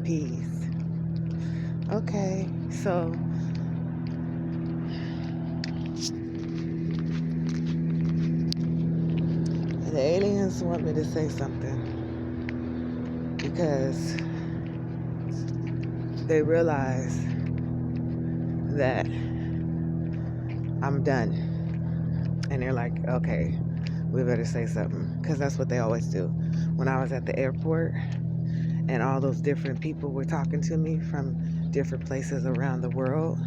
Peace. Okay, so the aliens want me to say something because they realize that I'm done. And they're like, okay, we better say something. Because that's what they always do. When I was at the airport and all those different people were talking to me from different places around the world,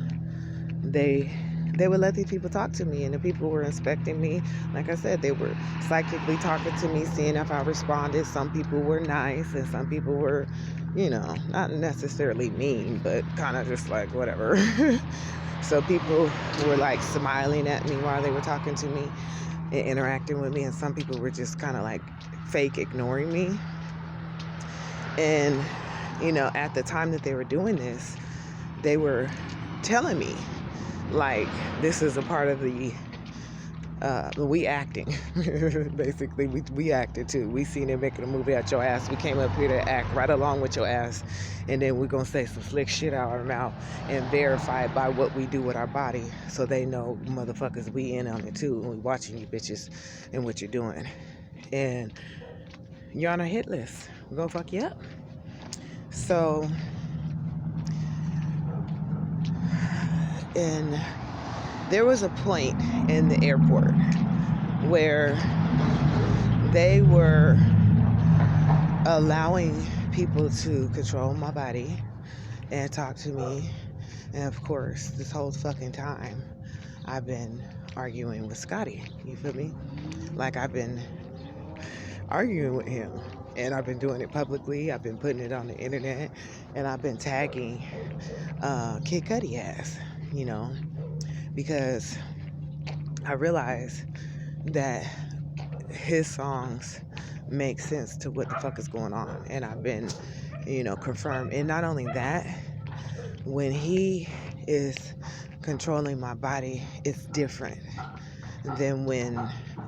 they would let these people talk to me, and the people were inspecting me. Like I said, they were psychically talking to me, seeing if I responded. Some people were nice, and some people were, not necessarily mean, but kind of just like whatever. So people were like smiling at me while they were talking to me and interacting with me, and some people were just kind of like fake ignoring me. And at the time that they were doing this, they were telling me, like, this is a part of the we acting. Basically, we acted too. We seen it making a movie at your ass. We came up here to act right along with your ass, and then we're gonna say some slick shit out our mouth and verify it by what we do with our body, so they know, motherfuckers, we in on it too, and we watching you bitches and what you're doing, and you're on a hit list. We're gonna fuck you up. So, and there was a point in the airport where they were allowing people to control my body and talk to me. And of course, this whole fucking time, I've been arguing with Scotty. You feel me? Like, I've been arguing with him. And I've been doing it publicly. I've been putting it on the internet. And I've been tagging Kid Cudi ass, because I realize that his songs make sense to what the fuck is going on. And I've been, confirmed. And not only that, when he is controlling my body, it's different than when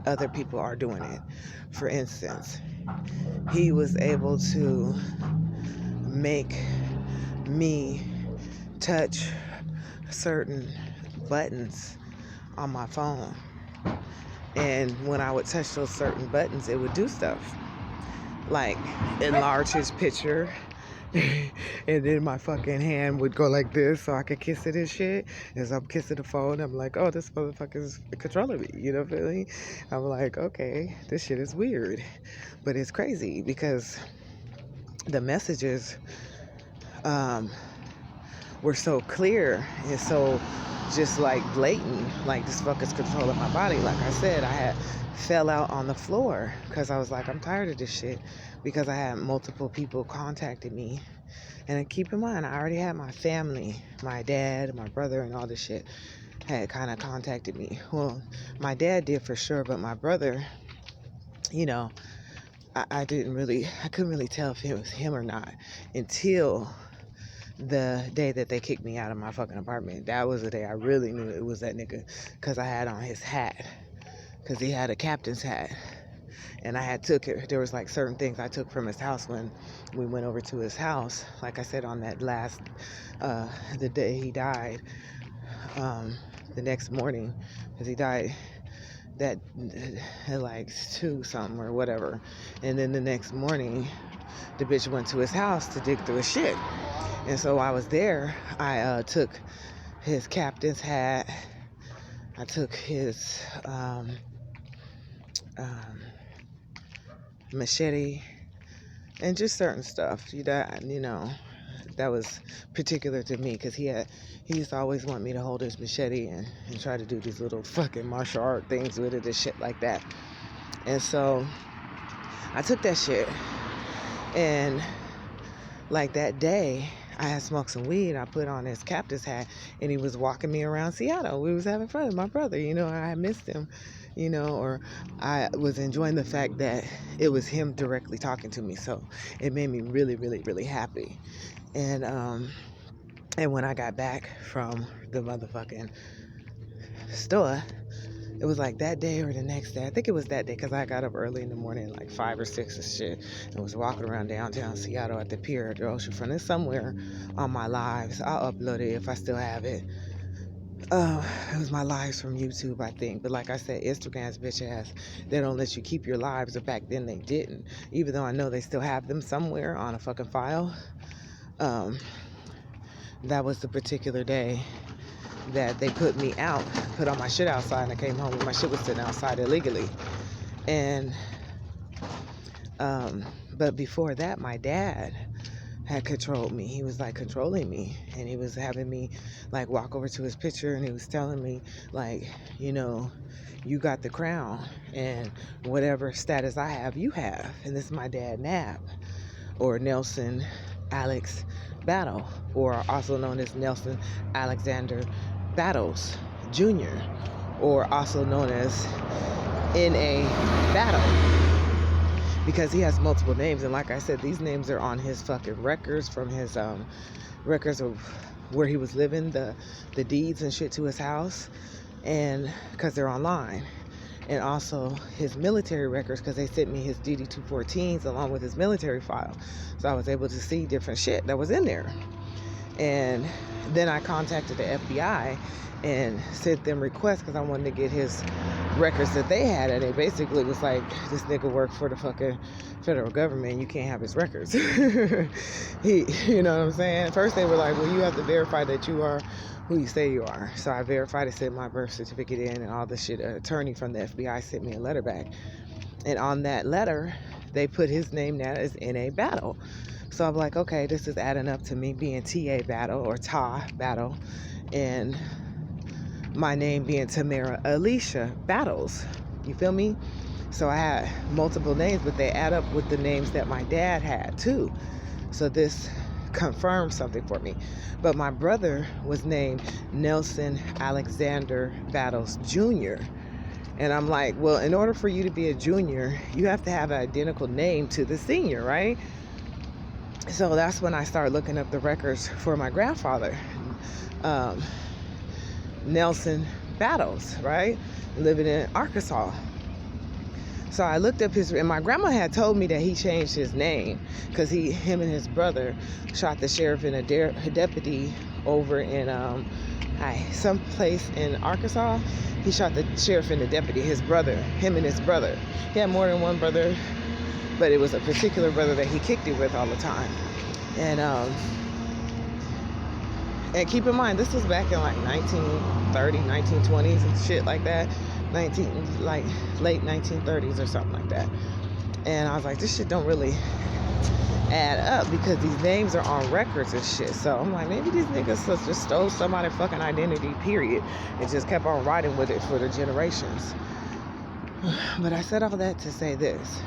other people are doing it. For instance, he was able to make me touch certain buttons on my phone. And when I would touch those certain buttons, it would do stuff like enlarge his picture. And then my fucking hand would go like this so I could kiss it and shit. As I'm kissing the phone, I'm like, oh, this motherfucker's controlling me. You know what I mean? I'm like, okay, this shit is weird. But it's crazy because the messages were so clear and so just like blatant, like this fucker's controlling my body. Like I said, I had fell out on the floor because I was like, I'm tired of this shit, because I had multiple people contacting me. And keep in mind, I already had my family, my dad, my brother, and all this shit had kind of contacted me. Well, my dad did for sure, but my brother, I couldn't really tell if it was him or not until the day that they kicked me out of my fucking apartment. That was the day I really knew it was that nigga, because I had on his hat, because he had a captain's hat. And I had took it. There was like certain things I took from his house when we went over to his house. Like I said, on that last, the day he died, the next morning, because he died that at like 2 something or whatever. And then the next morning, the bitch went to his house to dig through his shit. And so I was there. I took his captain's hat. I took his machete and just certain stuff. That was particular to me, because he used to always want me to hold his machete and try to do these little fucking martial art things with it and shit like that. And so I took that shit, and like that day I had smoked some weed. I put on his captain's hat, and he was walking me around Seattle. We was having fun. My brother, I missed him, or I was enjoying the fact that it was him directly talking to me. So it made me really, really, really happy. And when I got back from the motherfucking store, It was like that day or the next day. I think it was that day because I got up early in the morning, like 5 or 6 and shit, and was walking around downtown Seattle at the pier at the oceanfront. It's somewhere on my lives. I'll upload it if I still have it. It was my lives from YouTube, I think. But like I said, Instagram's bitch ass, they don't let you keep your lives, or back then they didn't. Even though I know they still have them somewhere on a fucking file. That was the particular day that they put me out, put all my shit outside, and I came home and my shit was sitting outside illegally. And but before that, my dad had controlled me. He was like controlling me, and he was having me like walk over to his picture, and he was telling me like, you know, you got the crown, and whatever status I have, you have. And this is my dad, NAB, or Nelson Alex Battle, or also known as Nelson Alexander Battles Jr., or also known as NA Battle, because he has multiple names. And like I said, these names are on his fucking records, from his records of where he was living, the deeds and shit to his house, and because they're online. And also his military records, because they sent me his DD-214s along with his military file, so I was able to see different shit that was in there. And then I contacted the FBI and sent them requests because I wanted to get his records that they had, and they basically was like, this nigga worked for the fucking federal government, you can't have his records. You know what I'm saying? First they were like, well, you have to verify that you are who you say you are. So I verified and sent my birth certificate in and all the shit. An attorney from the FBI sent me a letter back, and on that letter they put his name now as NA Battle. So I'm like, okay, this is adding up to me being TA Battle, or Ta Battle, and my name being Tamara Alicia Battles. You feel me? So I had multiple names, but they add up with the names that my dad had too. So this confirmed something for me. But my brother was named Nelson Alexander Battles Jr. And I'm like, well, in order for you to be a junior, you have to have an identical name to the senior, right? So that's when I started looking up the records for my grandfather, Nelson Battles, right? Living in Arkansas. So I looked up his, and my grandma had told me that he changed his name because him and his brother shot the sheriff and a deputy over in some place in Arkansas. He shot the sheriff and the deputy, him and his brother. He had more than one brother, but it was a particular brother that he kicked it with all the time. And keep in mind, this was back in like 1930s, 1920s and shit like that. Late 1930s or something like that. And I was like, this shit don't really add up because these names are on records and shit. So I'm like, maybe these niggas just stole somebody's fucking identity, period, and just kept on riding with it for the generations. But I said all that to say this.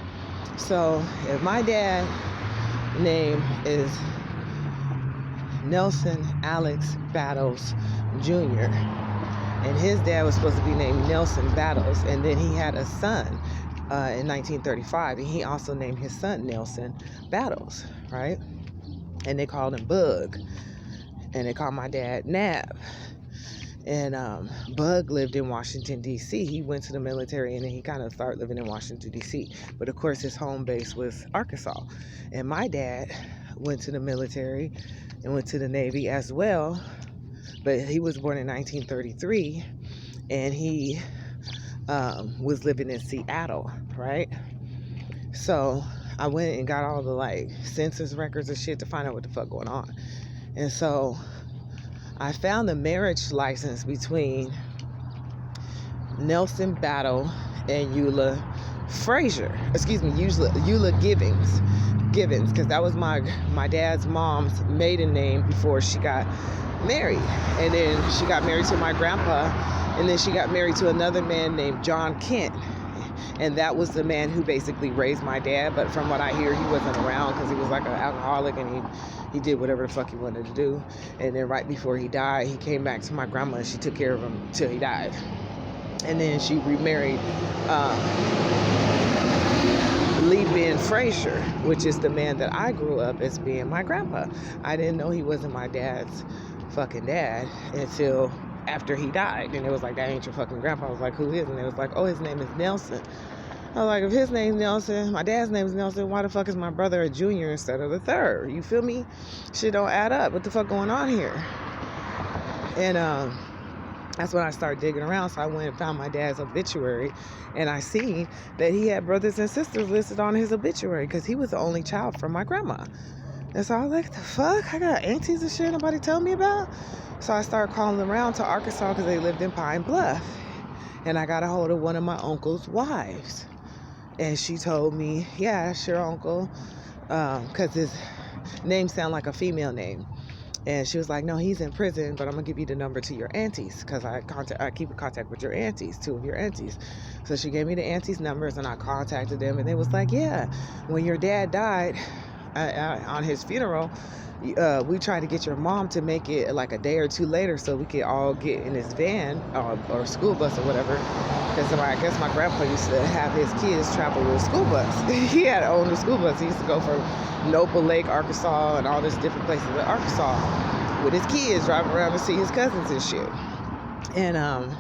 So if my dad's name is Nelson Alex Battles Jr., and his dad was supposed to be named Nelson Battles, and then he had a son in 1935, and he also named his son Nelson Battles, right? And they called him Bug, and they called my dad Nab. And Bug lived in Washington, D.C. He went to the military, and then he kind of started living in Washington, D.C. But of course, his home base was Arkansas. And my dad went to the military and went to the Navy as well. But he was born in 1933, and he was living in Seattle, right? So I went and got all the like census records and shit to find out what the fuck going on. And so I found the marriage license between Nelson Battle and Eula Givens, because that was my dad's mom's maiden name before she got married. And then she got married to my grandpa, and then she got married to another man named John Kent, and that was the man who basically raised my dad. But from what I hear, he wasn't around because he was like an alcoholic, and he did whatever the fuck he wanted to do. And then right before he died, he came back to my grandma, and she took care of him till he died. And then she remarried Lee Ben Frazier, which is the man that I grew up as being my grandpa. I didn't know he wasn't my dad's fucking dad until after he died. And it was like, that ain't your fucking grandpa. I was like, who is? And it was like, oh, his name is Nelson. I was like, if his name's Nelson, my dad's name is Nelson, why the fuck is my brother a junior instead of the third? You feel me? Shit don't add up. What the fuck going on here? And that's when I started digging around. So I went and found my dad's obituary, and I seen that he had brothers and sisters listed on his obituary because he was the only child from my grandma. And so I was like, the fuck? I got aunties and shit nobody told me about? So I started calling around to Arkansas because they lived in Pine Bluff. And I got a hold of one of my uncle's wives. And she told me, yeah, that's your uncle. Because his name sounded like a female name. And she was like, no, he's in prison, but I'm going to give you the number to your aunties because I keep in contact with your aunties, 2 of your aunties. So she gave me the aunties' numbers, and I contacted them, and they was like, yeah, when your dad died on his funeral, we tried to get your mom to make it like a day or 2 later so we could all get in his van or school bus or whatever. Because I guess my grandpa used to have his kids travel with a school bus. He had owned a school bus. He used to go from Noble Lake, Arkansas, and all these different places in Arkansas with his kids, driving around to see his cousins and shit. And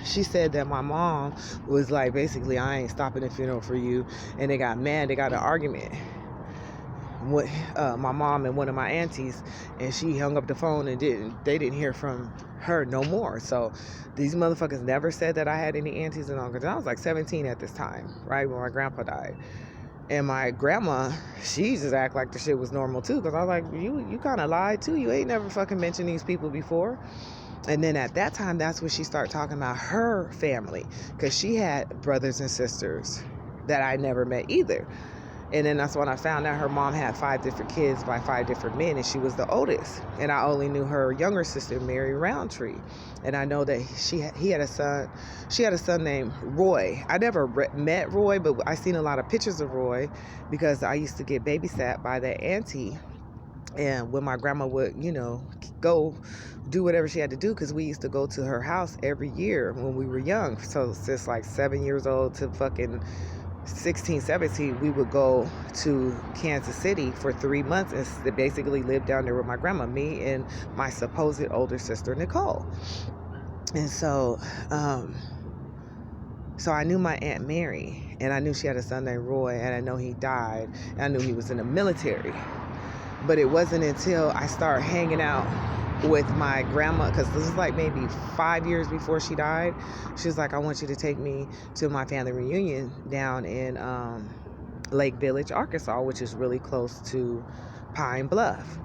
she said that my mom was like, basically, I ain't stopping the funeral for you. And they got mad. They got in an argument with my mom and one of my aunties, and she hung up the phone and they didn't hear from her no more. So these motherfuckers never said that I had any aunties and uncles. I was like 17 at this time, right, when my grandpa died. And my grandma, she just act like the shit was normal too, because I was like, you kind of lied too. You ain't never fucking mentioned these people before. And then at that time, that's when she started talking about her family, because she had brothers and sisters that I never met either. And then that's when I found out her mom had 5 different kids by 5 different men, and she was the oldest. And I only knew her younger sister, Mary Roundtree. And I know that he had a son. She had a son named Roy. I never met Roy, but I seen a lot of pictures of Roy because I used to get babysat by that auntie. And when my grandma would, go do whatever she had to do, because we used to go to her house every year when we were young. So since like 7 years old to fucking 16, 17, we would go to Kansas City for 3 months and basically live down there with my grandma, me and my supposed older sister, Nicole. And so I knew my Aunt Mary, and I knew she had a son named Roy, and I know he died, and I knew he was in the military. But it wasn't until I started hanging out with my grandma, because this was like maybe 5 years before she died. She was like, I want you to take me to my family reunion down in Lake Village, Arkansas, which is really close to Pine Bluff.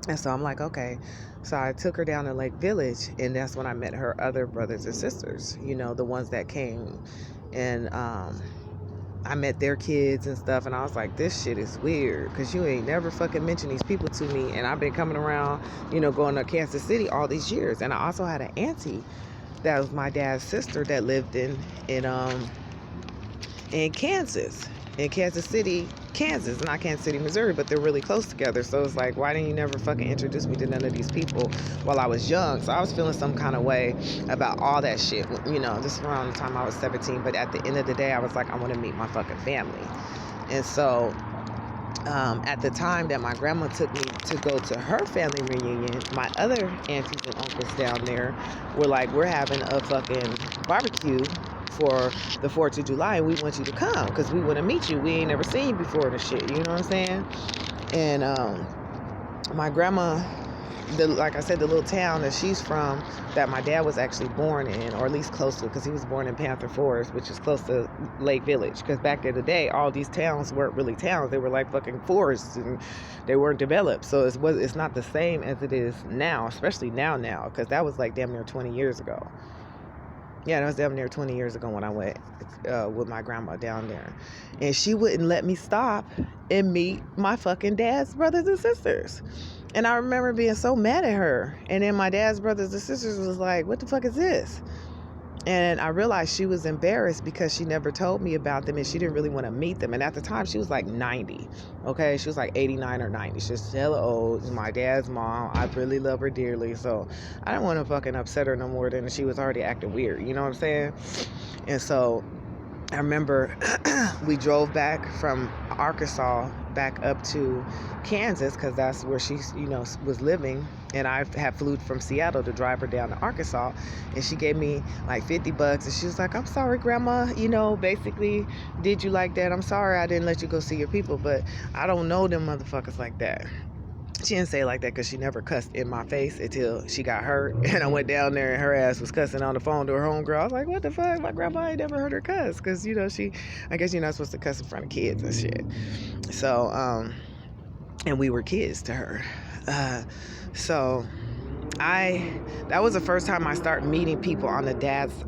And so I'm like, okay. So I took her down to Lake Village, and that's when I met her other brothers and sisters, the ones that came. And I met their kids and stuff, and I was like, this shit is weird, because you ain't never fucking mentioned these people to me, and I've been coming around, going to Kansas City all these years. And I also had an auntie that was my dad's sister that lived in Kansas, in Kansas City, Kansas, not Kansas City, Missouri, but they're really close together. So it's like, why didn't you never fucking introduce me to none of these people while I was young? So I was feeling some kind of way about all that shit, just around the time I was 17. But at the end of the day, I was like, I want to meet my fucking family. And so at the time that my grandma took me to go to her family reunion, my other aunties and uncles down there were like, we're having a fucking barbecue for the 4th of July, and we want you to come because we want to meet you. We ain't never seen you before and shit, you know what I'm saying? And my grandma, like I said, the little town that she's from, that my dad was actually born in, or at least close to, because he was born in Panther Forest, which is close to Lake Village. Because back in the day, all these towns weren't really towns; they were like fucking forests, and they weren't developed. So it's not the same as it is now, especially now, because that was like damn near 20 years ago. Yeah, that was damn near 20 years ago when I went with my grandma down there. And she wouldn't let me stop and meet my fucking dad's brothers and sisters. And I remember being so mad at her. And then my dad's brothers and sisters was like, what the fuck is this? And I realized she was embarrassed because she never told me about them, and she didn't really want to meet them. And at the time, she was like 90, okay? She was like 89 or 90. She's hella old. She's my dad's mom. I really love her dearly. So I didn't want to fucking upset her no more than she was already acting weird. You know what I'm saying? And so I remember we drove back from Arkansas back up to Kansas because that's where she, was living. And I had flew from Seattle to drive her down to Arkansas. And she gave me like $50. And she was like, I'm sorry, Grandma. Basically, did you like that? I'm sorry I didn't let you go see your people. But I don't know them motherfuckers like that. She didn't say it like that because she never cussed in my face until she got hurt. And I went down there and her ass was cussing on the phone to her homegirl. I was like, what the fuck? My grandma ain't never heard her cuss. Because, I guess you're not supposed to cuss in front of kids and shit. So, and we were kids to her. So that was the first time I started meeting people on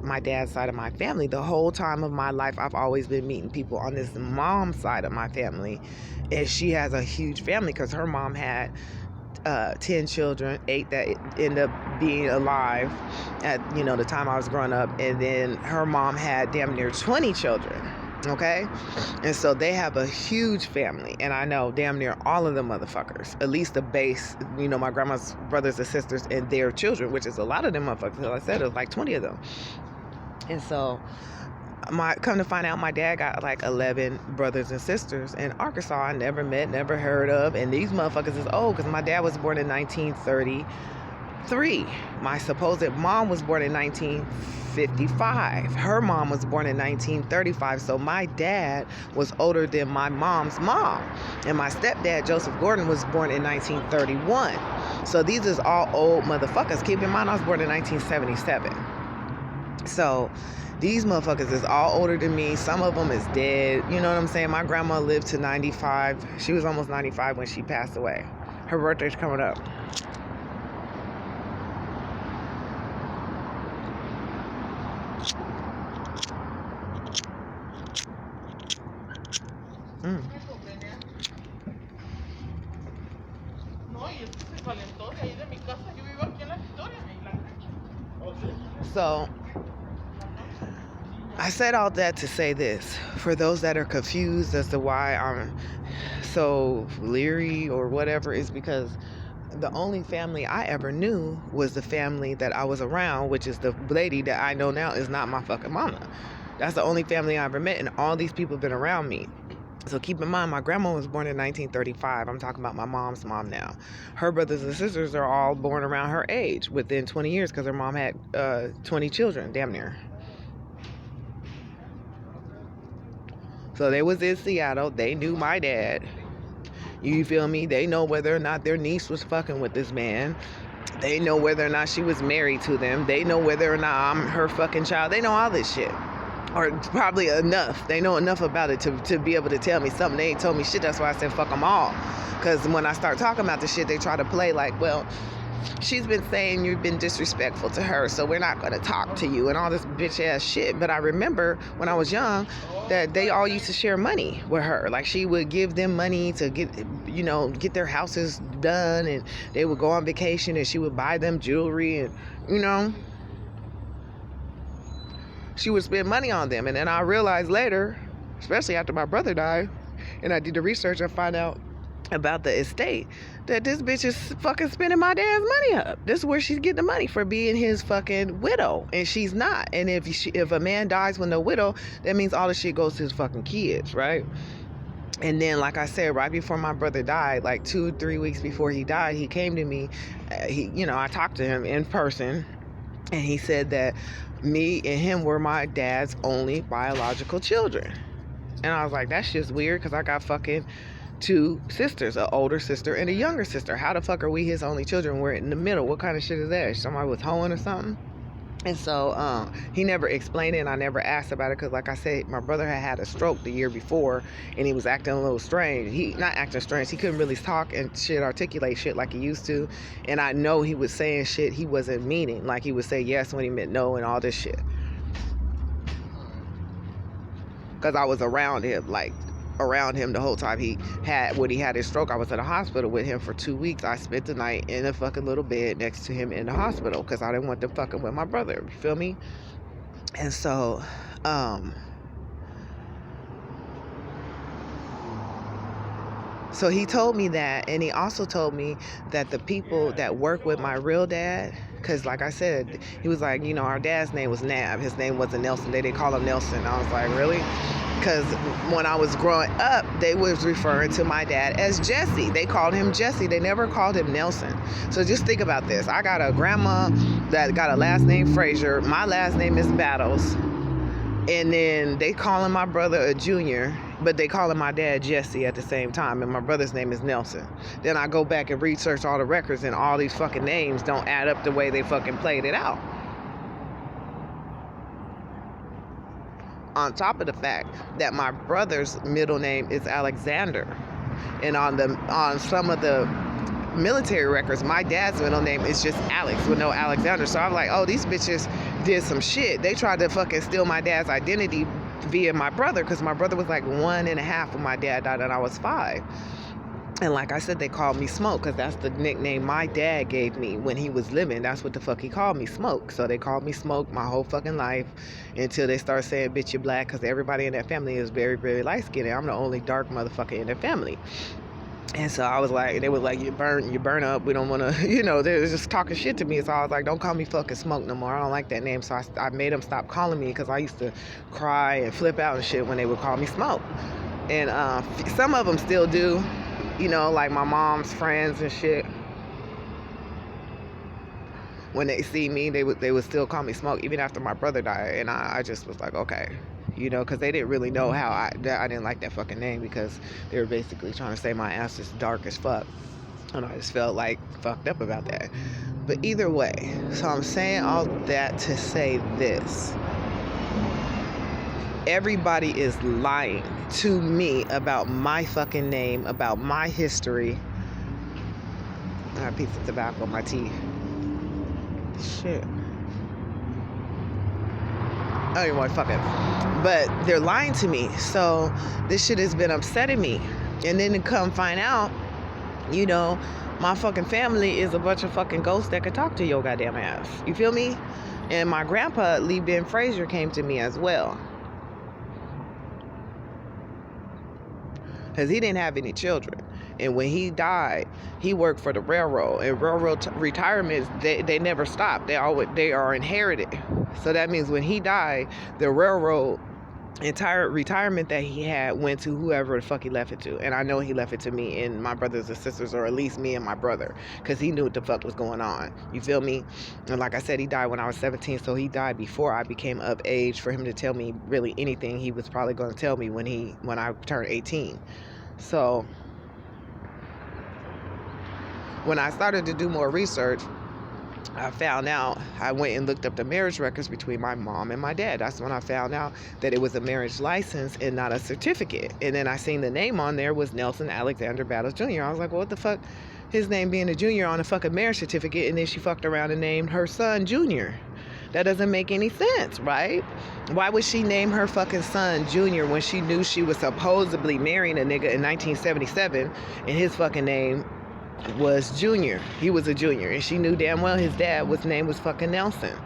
my dad's side of my family. The whole time of my life, I've always been meeting people on this mom's side of my family. And she has a huge family because her mom had 10 children, 8 that ended up being alive at, the time I was growing up. And then her mom had damn near 20 children. Okay? And so they have a huge family. And I know damn near all of the motherfuckers, at least the base, my grandma's brothers and sisters and their children, which is a lot of them motherfuckers. Like I said, it was like 20 of them. And so come to find out, my dad got like 11 brothers and sisters in Arkansas I never met, never heard of. And these motherfuckers is old because my dad was born in 1933. My supposed mom was born in 1955. Her mom was born in 1935. So my dad was older than my mom's mom. And my stepdad, Joseph Gordon, was born in 1931. So these is all old motherfuckers. Keep in mind, I was born in 1977. So these motherfuckers is all older than me. Some of them is dead. You know what I'm saying? My grandma lived to 95. She was almost 95 when she passed away. Her birthday's coming up. So I said all that to say this. For those that are confused as to why I'm so leery or whatever, is because the only family I ever knew was the family that I was around, which is the lady that I know now is not my fucking mama. That's the only family I ever met, and all these people have been around me. So keep in mind, my grandma was born in 1935. I'm talking about my mom's mom now. Her brothers and sisters are all born around her age, within 20 years, because her mom had 20 children, damn near. So they was in Seattle. They knew my dad. You feel me? They know whether or not their niece was fucking with this man. They know whether or not she was married to them. They know whether or not I'm her fucking child. They know all this shit. Or probably enough. They know enough about it to be able to tell me something. They ain't told me shit. That's why I said fuck them all. Because when I start talking about the shit, they try to play like, well, she's been saying you've been disrespectful to her, so we're not going to talk to you and all this bitch ass shit. But I remember when I was young that they all used to share money with her. Like she would give them money to get their houses done, and they would go on vacation and she would buy them jewelry, and she would spend money on them. And then I realized later, especially after my brother died, and I did the research and find out about the estate, that this bitch is fucking spending my dad's money up. This is where she's getting the money for being his fucking widow, and she's not. And if a man dies when they're widow, that means all the shit goes to his fucking kids, right? And then, like I said, right before my brother died, like 2-3 weeks before he died, he came to me. I talked to him in person, and he said that me and him were my dad's only biological children. And I was like, that's just weird, because I got fucking 2 sisters, an older sister and a younger sister. How the fuck are we his only children? We're in the middle. What kind of shit is that? Somebody was hoeing or something? And so he never explained it, and I never asked about it, because like I said, my brother had a stroke the year before, and he was acting a little strange. Not acting strange, he couldn't really talk and shit, articulate shit like he used to. And I know he was saying shit he wasn't meaning. Like he would say yes when he meant no and all this shit. Because I was around him the whole time when he had his stroke. I was in the hospital with him for 2 weeks. I spent the night in a fucking little bed next to him in the hospital, because I didn't want them fucking with my brother. You feel me? And so he told me that, and he also told me that the people that work with my real dad, Because, like I said, he was like, you know, our dad's name was NAB. His name wasn't Nelson. They didn't call him Nelson. I was like, really? Because when I was growing up, they was referring to my dad as Jesse. They called him Jesse. They never called him Nelson. So just think about this. I got a grandma that got a last name Frazier. My last name is Battles. And then they calling my brother a junior, but they calling my dad Jesse at the same time, and my brother's name is Nelson. Then I go back and research all the records, and all these fucking names don't add up the way they fucking played it out. On top of the fact that my brother's middle name is Alexander, and on some of the military records, my dad's middle name is just Alex with no Alexander. So I'm like, oh, these bitches did some shit. They tried to fucking steal my dad's identity via my brother, because my brother was like 1.5 when my dad died and I was 5. And like I said, they called me Smoke because that's the nickname my dad gave me when he was living. That's what the fuck he called me, Smoke. So they called me Smoke my whole fucking life until they start saying, bitch, you're black, because everybody in that family is very, very light-skinned. I'm the only dark motherfucker in their family. And so I was like, they were like, you burn up. We don't want to, you know, they was just talking shit to me. So I was like, don't call me fucking Smoke no more. I don't like that name. So I made them stop calling me, because I used to cry and flip out and shit when they would call me Smoke. And some of them still do, you know, like my mom's friends and shit. When they see me, they would still call me Smoke, even after my brother died. And I just was like, okay. You know, because they didn't really know how I didn't like that fucking name, because they were basically trying to say my ass is dark as fuck. And I just felt like fucked up about that. But either way, so I'm saying all that to say this. Everybody is lying to me about my fucking name, about my history. I have a piece of tobacco in my teeth. Shit. I don't even want to fuck it. But they're lying to me. So this shit has been upsetting me. And then to come find out, you know, my fucking family is a bunch of fucking ghosts that could talk to your goddamn ass. You feel me? And my grandpa, Lee Ben Frazier, came to me as well. Because he didn't have any children. And when he died, he worked for the railroad. And railroad retirements, they never stop. They are inherited. So that means when he died, the railroad entire retirement that he had went to whoever the fuck he left it to. And I know he left it to me and my brothers and sisters, or at least me and my brother, because he knew what the fuck was going on. You feel me? And like I said, he died when I was 17, so he died before I became of age for him to tell me really anything he was probably going to tell me when I turned 18. So when I started to do more research, I found out, I went and looked up the marriage records between my mom and my dad. That's when I found out that it was a marriage license and not a certificate. And then I seen the name on there was Nelson Alexander Battles Jr. I was like, well, what the fuck? His name being a junior on a fucking marriage certificate, and then she fucked around and named her son Junior. That doesn't make any sense, right? Why would she name her fucking son Junior when she knew she was supposedly marrying a nigga in 1977 and his fucking name was Junior? He was a junior, and she knew damn well his name was fucking Nelson,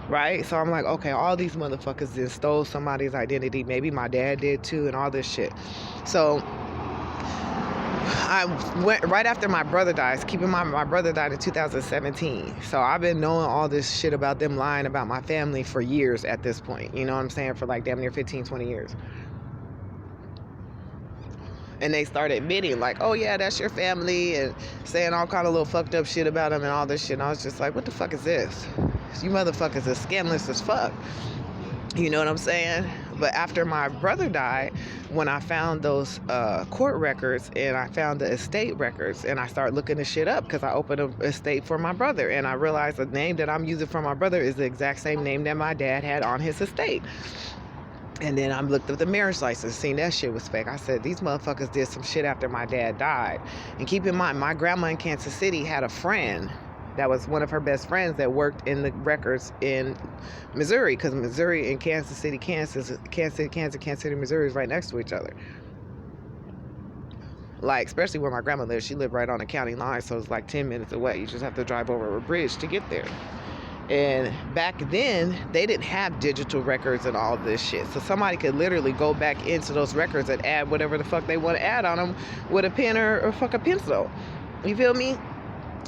right? So I'm like, okay, all these motherfuckers then stole somebody's identity. Maybe my dad did too, and all this shit. So I went right after my brother died. Keep in mind, my brother died in 2017. So I've been knowing all this shit about them lying about my family for years at this point. You know what I'm saying? For like damn near 15, 20 years. And they started admitting, like, oh yeah, that's your family, and saying all kind of little fucked up shit about them and all this shit. And I was just like, what the fuck is this? You motherfuckers are scandalous as fuck. You know what I'm saying? But after my brother died, when I found those court records and I found the estate records, and I started looking this shit up because I opened an estate for my brother, and I realized the name that I'm using for my brother is the exact same name that my dad had on his estate. And then I looked up the marriage license, seen that shit was fake. I said, these motherfuckers did some shit after my dad died. And keep in mind, my grandma in Kansas City had a friend that was one of her best friends that worked in the records in Missouri, because Missouri and Kansas City, Missouri is right next to each other. Like, especially where my grandma lived. She lived right on the county line, so it's like 10 minutes away. You just have to drive over a bridge to get there. And back then, they didn't have digital records and all this shit. So somebody could literally go back into those records and add whatever the fuck they want to add on them with a pen or fuck a pencil. You feel me?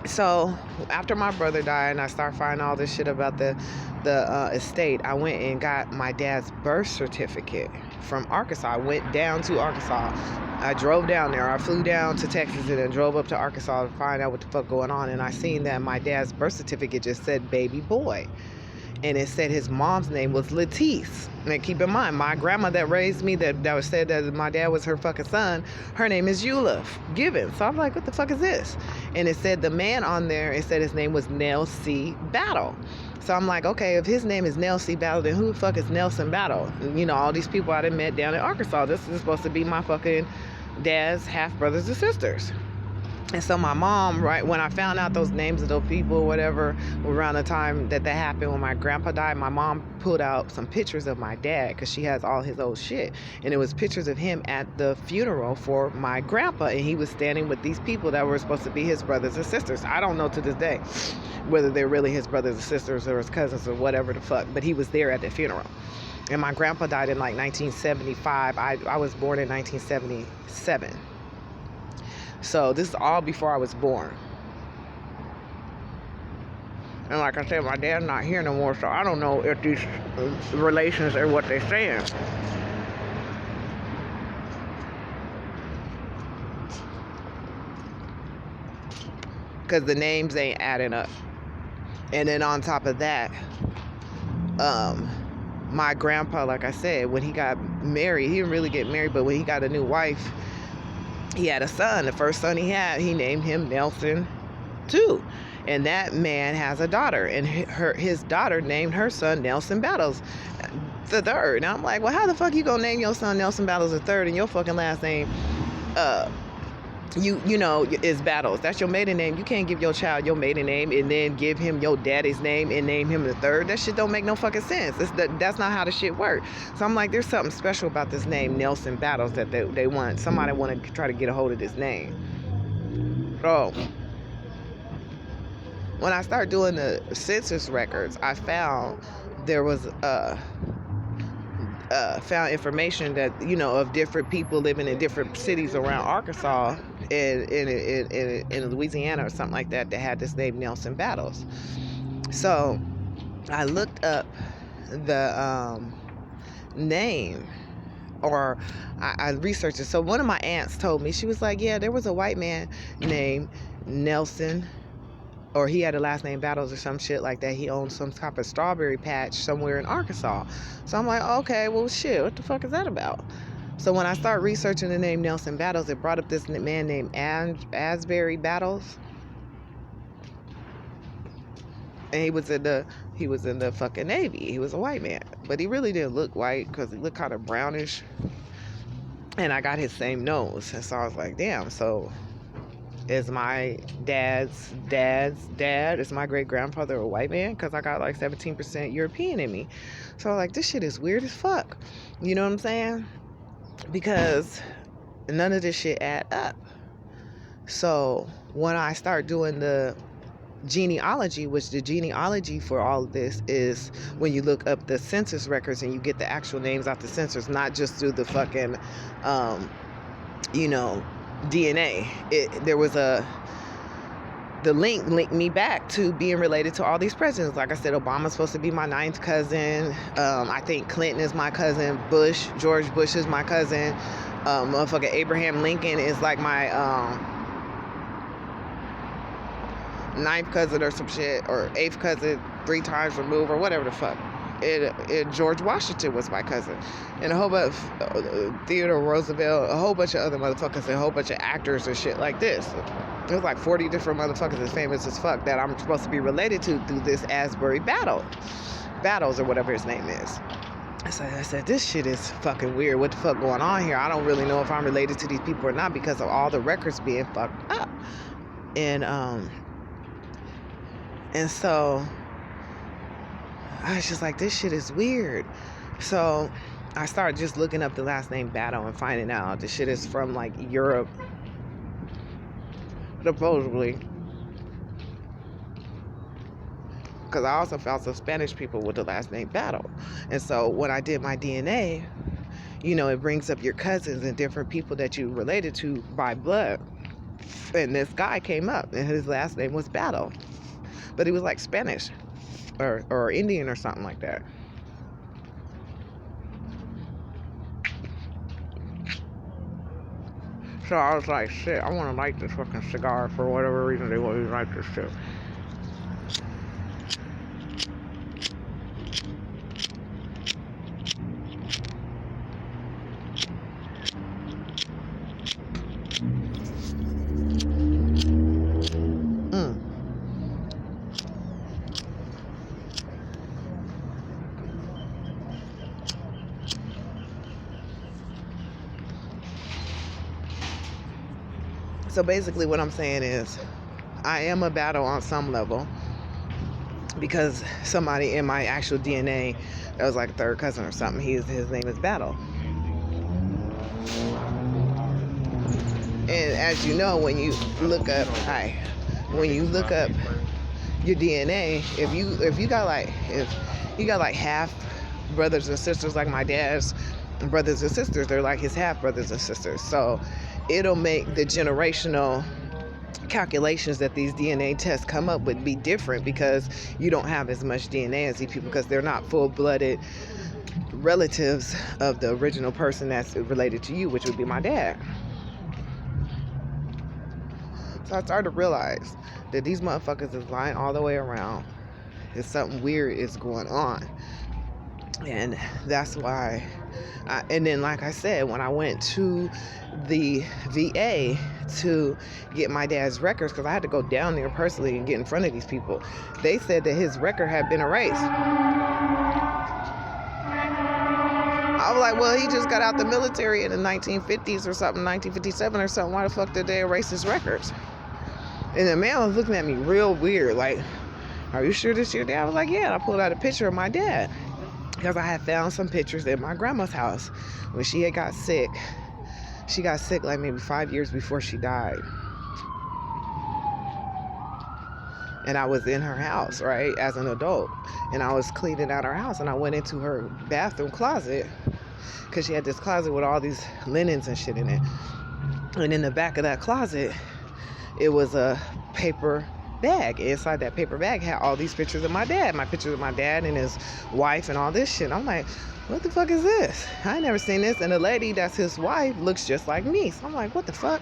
So after my brother died and I started finding all this shit about the estate, I went and got my dad's birth certificate from Arkansas. I went down to Arkansas. I drove down there. I flew down to Texas and then drove up to Arkansas to find out what the fuck going on. And I seen that my dad's birth certificate just said baby boy. And it said his mom's name was Letice. And keep in mind, my grandma that raised me, that said that my dad was her fucking son, her name is Eula Gibbons. So I'm like, what the fuck is this? And it said the man on there, it said his name was Nell C. Battle. So I'm like, okay, if his name is Nell C. Battle, then who the fuck is Nelson Battle? You know, all these people I done met down in Arkansas. This is supposed to be my fucking dad's half brothers and sisters. And so my mom, right when I found out those names of those people, whatever, around the time that happened when my grandpa died, my mom pulled out some pictures of my dad because she has all his old shit. And it was pictures of him at the funeral for my grandpa. And he was standing with these people that were supposed to be his brothers and sisters. I don't know to this day whether they're really his brothers and sisters or his cousins or whatever the fuck. But he was there at the funeral. And my grandpa died in like 1975. I was born in 1977. So this is all before I was born. And like I said, my dad's not here no more, so I don't know if these relations are what they're saying. Because the names ain't adding up. And then on top of that, my grandpa, like I said, when he got married, he didn't really get married, but when he got a new wife, he had a son. The first son he had, he named him Nelson too. And that man has a daughter, and his daughter named her son Nelson Battles the third. And I'm like, well, how the fuck you gonna name your son Nelson Battles the third and your fucking last name you know is Battles? That's your maiden name. You can't give your child your maiden name and then give him your daddy's name and name him the third. That shit don't make no fucking sense. That's not how the shit works. So I'm like, there's something special about this name Nelson Battles that they want. Somebody want to try to get a hold of this name. So when I started doing the census records, I found there was found information that, you know, of different people living in different cities around Arkansas in Louisiana or something like that had this name Nelson Battles. So I looked up the name, or I researched it. So one of my aunts told me, she was like, yeah, there was a white man named Nelson, or he had a last name Battles or some shit like that. He owned some type of strawberry patch somewhere in Arkansas. So I'm like, okay, well, shit, what the fuck is that about? So when I started researching the name Nelson Battles, it brought up this man named Asbury Battles. And he was in the fucking Navy. He was a white man, but he really didn't look white because he looked kind of brownish. And I got his same nose, and so I was like, damn. So is my dad's dad, is my great grandfather a white man? Because I got like 17% European in me. So I was like, this shit is weird as fuck. You know what I'm saying? Because none of this shit add up. So when I start doing the genealogy, which the genealogy for all of this is when you look up the census records and you get the actual names out the census, not just through the fucking DNA. There was the link linked me back to being related to all these presidents. Like I said, Obama's supposed to be my 9th cousin. I think Clinton is my cousin. George Bush is my cousin. Motherfucker Abraham Lincoln is like my 9th cousin or some shit, or 8th cousin 3 times removed, or whatever the fuck. George Washington was my cousin, and a whole bunch of Theodore Roosevelt, a whole bunch of other motherfuckers, and a whole bunch of actors and shit like this. There's like 40 different motherfuckers that's famous as fuck that I'm supposed to be related to through this Asbury Battles or whatever his name is. So I said, this shit is fucking weird. What the fuck going on here? I don't really know if I'm related to these people or not because of all the records being fucked up. And so I was just like, this shit is weird. So I started just looking up the last name Battle and finding out this shit is from like Europe, supposedly. Because I also found some Spanish people with the last name Battle. And so when I did my DNA, you know, it brings up your cousins and different people that you related to by blood. And this guy came up, and his last name was Battle, but he was like Spanish or Indian or something like that. So I was like, shit, I want to light this fucking cigar for whatever reason they want me to light this shit. So basically what I'm saying is I am a battle on some level because somebody in my actual DNA that was like a third cousin or something, his name is Battle. And as you know, when you look up your DNA, if you got like half brothers and sisters, like my dad's brothers and sisters, they're like his half brothers and sisters. So it'll make the generational calculations that these DNA tests come up with be different because you don't have as much DNA as these people because they're not full-blooded relatives of the original person that's related to you, which would be my dad. So I started to realize that these motherfuckers is lying all the way around. There's something weird is going on. And that's why and then like I said, when I went to the VA to get my dad's records, because I had to go down there personally and get in front of these people, they said that his record had been erased. I was like, well, he just got out the military in the 1950s or something, 1957 or something. Why the fuck did they erase his records? And the man was looking at me real weird, like, are you sure this your dad? I was like, yeah. And I pulled out a picture of my dad because I had found some pictures at my grandma's house when she had got sick. She got sick like maybe 5 years before she died. And I was in her house, right, as an adult. And I was cleaning out her house, and I went into her bathroom closet because she had this closet with all these linens and shit in it. And in the back of that closet, it was a paper bag. Inside that paper bag had all these pictures of my dad. My pictures of my dad and his wife and all this shit. I'm like, what the fuck is this? I ain't never seen this. And the lady that's his wife looks just like me. So I'm like, what the fuck?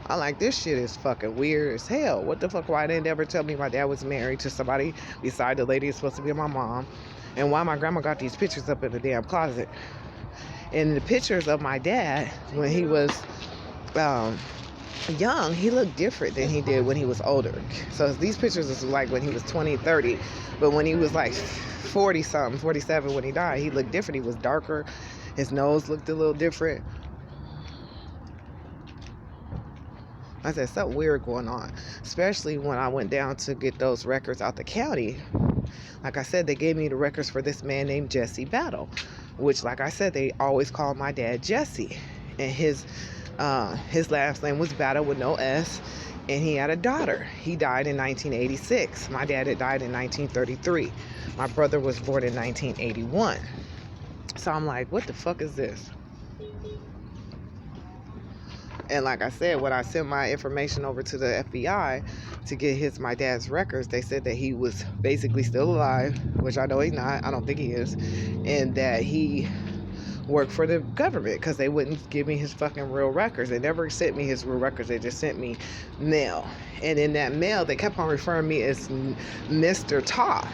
I'm like, this shit is fucking weird as hell. What the fuck? Why didn't they ever tell me my dad was married to somebody beside the lady who's supposed to be my mom? And why my grandma got these pictures up in the damn closet? And the pictures of my dad when he was young, he looked different than he did when he was older. So these pictures is like when he was 20, 30. But when he was like 40 something, 47 when he died, he looked different. He was darker. His nose looked a little different. I said, something weird going on. Especially when I went down to get those records out the county. Like I said, they gave me the records for this man named Jesse Battle, which, like I said, they always called my dad Jesse. And his last name was Battle with no S. And he had a daughter. He died in 1986. My dad had died in 1933. My brother was born in 1981. So I'm like, what the fuck is this? And like I said, when I sent my information over to the FBI to get my dad's records, they said that he was basically still alive, which I know he's not. I don't think he is. And that he worked for the government because they wouldn't give me his fucking real records. They never sent me his real records. They just sent me mail. And in that mail, they kept on referring me as Mr. Ta.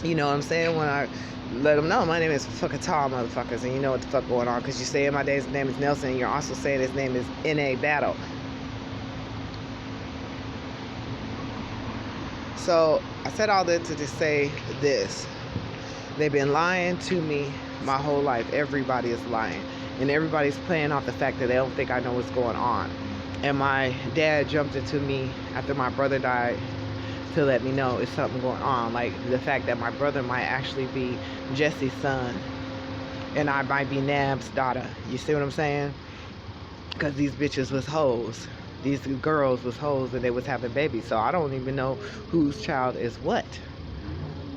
You know what I'm saying? When I let them know my name is fucking tall motherfuckers, and you know what the fuck going on because you saying my dad's name is Nelson and you're also saying his name is NAB Battle. So I said all that to just say this: they've been lying to me my whole life. Everybody is lying, and everybody's playing off the fact that they don't think I know what's going on. And my dad jumped into me after my brother died to let me know it's something going on, like the fact that my brother might actually be Jesse's son and I might be NAB's daughter. You see what I'm saying? Because these bitches was hoes. These girls was hoes and they was having babies. So I don't even know whose child is what.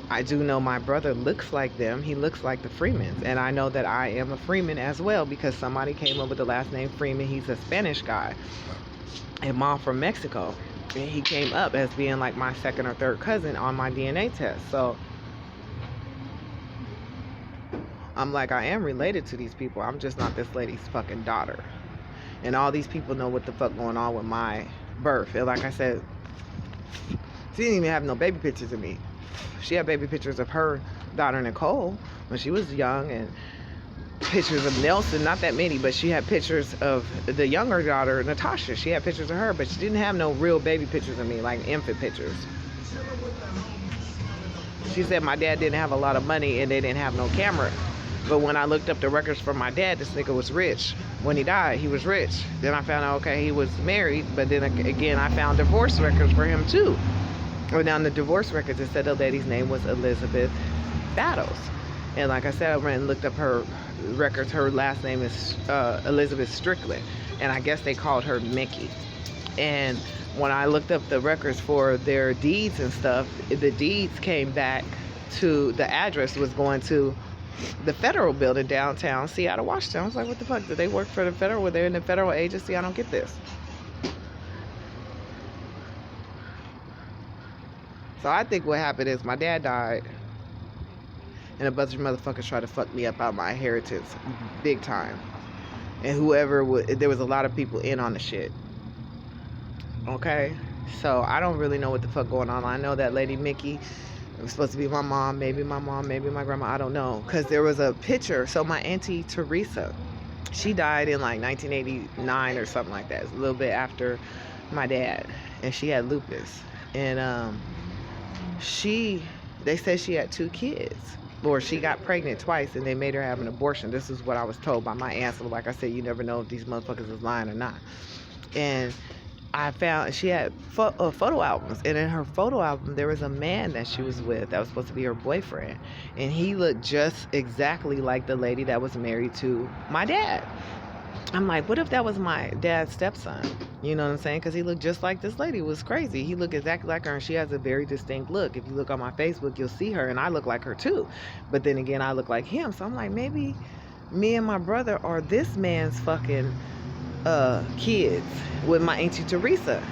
I do know my brother looks like them. He looks like the Freemans. And I know that I am a Freeman as well because somebody came up with the last name Freeman. He's a Spanish guy. And mom from Mexico. And he came up as being like my second or third cousin on my DNA test. So I'm like, I am related to these people. I'm just not this lady's fucking daughter. And all these people know what the fuck going on with my birth. And like I said, she didn't even have no baby pictures of me. She had baby pictures of her daughter Nicole when she was young, and pictures of Nelson, not that many, but she had pictures of the younger daughter Natasha. She had pictures of her, but she didn't have no real baby pictures of me, like infant pictures. She said my dad didn't have a lot of money and they didn't have no camera. But when I looked up the records for my dad, this nigga was rich. When he died, he was rich. Then I found out, okay, he was married, but then again, I found divorce records for him too. Well, on the divorce records, it said the lady's name was Elizabeth Battles. And like I said, I went and looked up her records. Her last name is Elizabeth Strickland. And I guess they called her Mickey. And when I looked up the records for their deeds and stuff, the deeds came back to, the address was going to the federal building downtown Seattle, Washington. I was like, what the fuck? Did they work for the federal? Were they in the federal agency? I don't get this. So I think what happened is my dad died, and a bunch of motherfuckers tried to fuck me up out of my inheritance, big time. And whoever would, there was a lot of people in on the shit. Okay, so I don't really know what the fuck going on. I know that lady Mickey, it was supposed to be my mom, maybe my grandma, I don't know. Because there was a picture. So my auntie Teresa, she died in like 1989 or something like that. It's a little bit after my dad. And she had lupus. And they said she had 2 kids. Or she got pregnant twice and they made her have an abortion. This is what I was told by my aunt. So like I said, you never know if these motherfuckers is lying or not. And I found she had photo albums, and in her photo album there was a man that she was with that was supposed to be her boyfriend, and he looked just exactly like the lady that was married to my dad. I'm like, what if that was my dad's stepson? You know what I'm saying? Because he looked just like this lady. It was crazy. He looked exactly like her, and she has a very distinct look. If you look on my Facebook, you'll see her, and I look like her too. But then again, I look like him. So I'm like, maybe me and my brother are this man's fucking kids with my auntie Teresa.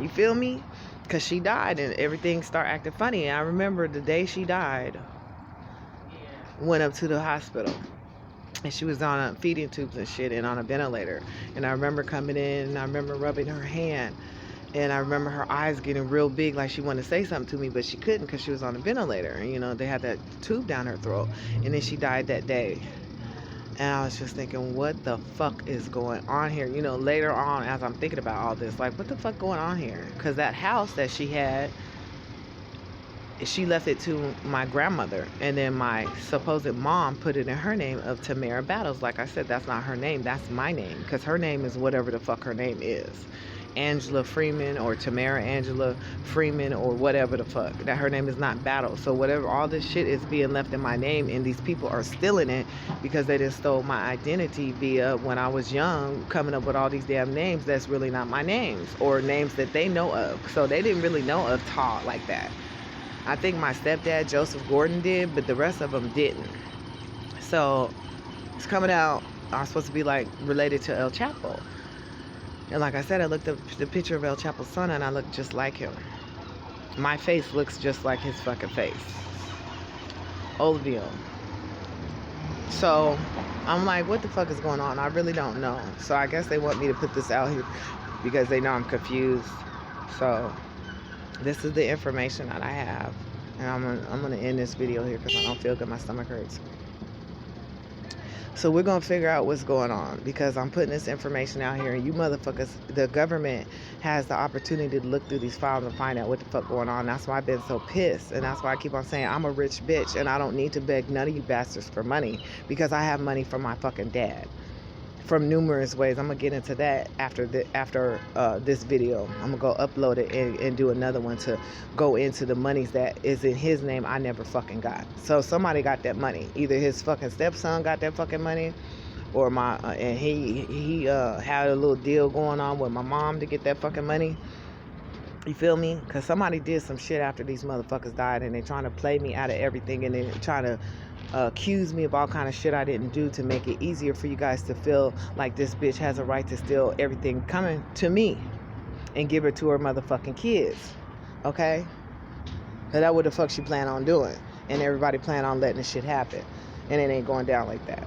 You feel me? Because she died and everything started acting funny. And I remember the day she died, went up to the hospital, and she was on feeding tubes and shit and on a ventilator. And I remember coming in and I remember rubbing her hand, and I remember her eyes getting real big, like she wanted to say something to me, but she couldn't because she was on a ventilator, and you know, they had that tube down her throat. And then she died that day. And I was just thinking, what the fuck is going on here? You know, later on, as I'm thinking about all this, like, what the fuck going on here? Because that house that she had, she left it to my grandmother. And then my supposed mom put it in her name of Tamara Battles. Like I said, that's not her name. That's my name. Because her name is whatever the fuck her name is. Angela Freeman or Tamara Angela Freeman or whatever the fuck. That her name is not Battle. So whatever, all this shit is being left in my name, and these people are stealing it because they just stole my identity via when I was young, coming up with all these damn names that's really not my names or names that they know of. So they didn't really know of Todd like that. I think my stepdad Joseph Gordon did, but the rest of them didn't. So it's coming out, I'm supposed to be like related to El Chapo. And like I said, I looked up the picture of El Chapo's son and I look just like him. My face looks just like his fucking face. Olvio. So I'm like, what the fuck is going on? I really don't know. So I guess they want me to put this out here because they know I'm confused. So this is the information that I have. And I'm gonna end this video here because I don't feel good. My stomach hurts. So we're going to figure out what's going on because I'm putting this information out here, and you motherfuckers, the government has the opportunity to look through these files and find out what the fuck going on. That's why I've been so pissed, and that's why I keep on saying I'm a rich bitch and I don't need to beg none of you bastards for money because I have money from my fucking dad from numerous ways. I'm going to get into that after this video. I'm going to go upload it and do another one to go into the monies that is in his name I never fucking got. So somebody got that money. Either his fucking stepson got that fucking money, or my and he had a little deal going on with my mom to get that fucking money. You feel me? Because somebody did some shit after these motherfuckers died, and they trying to play me out of everything, and they trying to accuse me of all kind of shit I didn't do to make it easier for you guys to feel like this bitch has a right to steal everything coming to me and give it to her motherfucking kids. Okay? So that's what the fuck she plan on doing. And everybody plan on letting this shit happen. And it ain't going down like that.